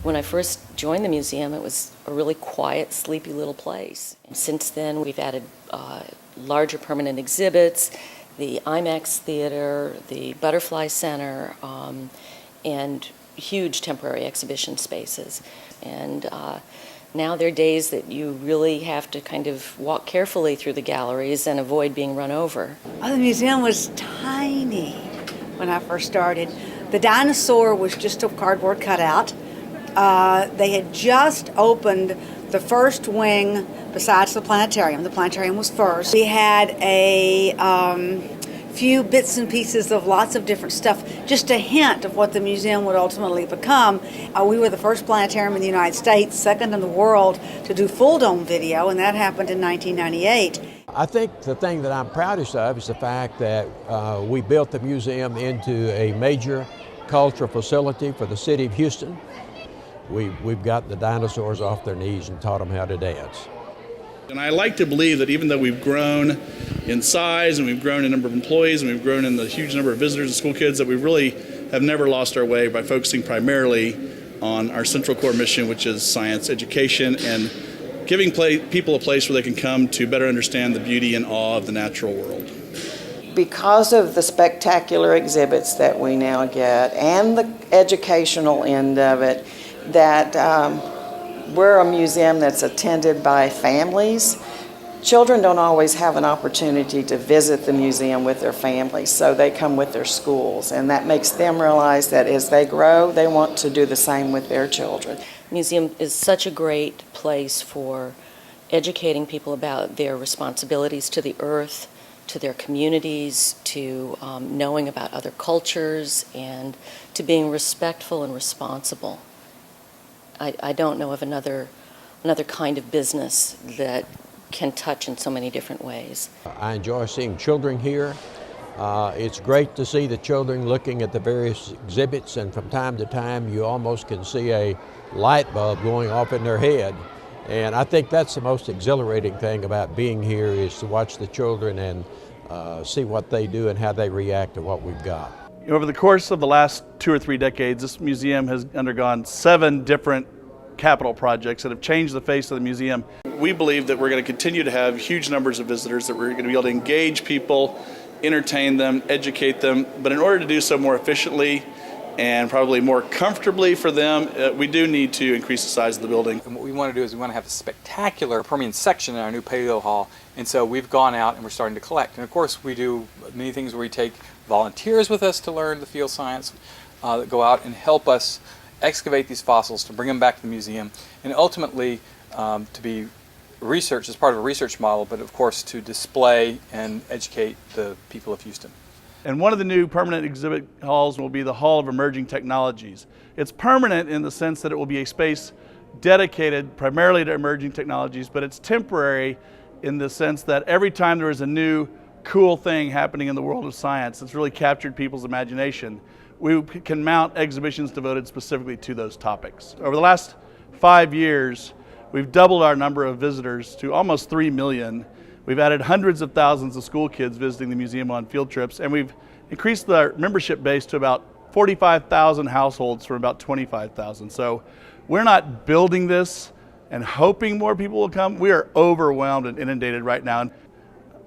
When I first joined the museum, it was a really quiet, sleepy little place. And since then, we've added larger permanent exhibits, the IMAX Theater, the Butterfly Center, and huge temporary exhibition spaces. And now there are days that you really have to kind of walk carefully through the galleries and avoid being run over. Oh, the museum was tiny when I first started. The dinosaur was just a cardboard cutout. They had just opened the first wing besides the planetarium. The planetarium was first. We had a few bits and pieces of lots of different stuff, just a hint of what the museum would ultimately become. We were the first planetarium in the United States, second in the world, to do full dome video, and that happened in 1998. I think the thing that I'm proudest of is the fact that we built the museum into a major cultural facility for the city of Houston. We've got the dinosaurs off their knees and taught them how to dance. And I like to believe that even though we've grown in size and we've grown in number of employees and we've grown in the huge number of visitors and school kids, that we really have never lost our way by focusing primarily on our central core mission, which is science education and giving people a place where they can come to better understand the beauty and awe of the natural world. Because of the spectacular exhibits that we now get and the educational end of it, that we're a museum that's attended by families. Children don't always have an opportunity to visit the museum with their families, so they come with their schools, and that makes them realize that as they grow, they want to do the same with their children. The museum is such a great place for educating people about their responsibilities to the earth, to their communities, to knowing about other cultures, and to being respectful and responsible. I don't know of another kind of business that can touch in so many different ways. I enjoy seeing children here. It's great to see the children looking at the various exhibits, and from time to time you almost can see a light bulb going off in their head. And I think that's the most exhilarating thing about being here, is to watch the children and see what they do and how they react to what we've got. Over the course of the last 2 or 3 decades, this museum has undergone 7 different capital projects that have changed the face of the museum. We believe that we're going to continue to have huge numbers of visitors, that we're going to be able to engage people, entertain them, educate them, but in order to do so more efficiently and probably more comfortably for them, we do need to increase the size of the building. And what we want to do is we want to have a spectacular Permian section in our new Paleo Hall, and so we've gone out and we're starting to collect. And of course we do many things where we take volunteers with us to learn the field science, that go out and help us excavate these fossils, to bring them back to the museum, and ultimately to be research as part of a research model, but of course to display and educate the people of Houston. And one of the new permanent exhibit halls will be the Hall of Emerging Technologies. It's permanent in the sense that it will be a space dedicated primarily to emerging technologies, but it's temporary in the sense that every time there is a new cool thing happening in the world of science that's really captured people's imagination, we can mount exhibitions devoted specifically to those topics. Over the last 5 years, we've doubled our number of visitors to almost 3 million. We've added hundreds of thousands of school kids visiting the museum on field trips, and we've increased our membership base to about 45,000 households from about 25,000. So we're not building this and hoping more people will come. We are overwhelmed and inundated right now.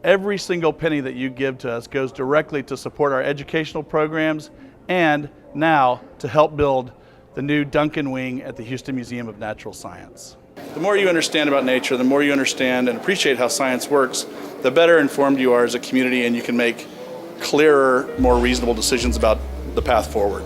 Every single penny that you give to us goes directly to support our educational programs and now to help build the new Duncan Wing at the Houston Museum of Natural Science. The more you understand about nature, the more you understand and appreciate how science works, the better informed you are as a community, and you can make clearer, more reasonable decisions about the path forward.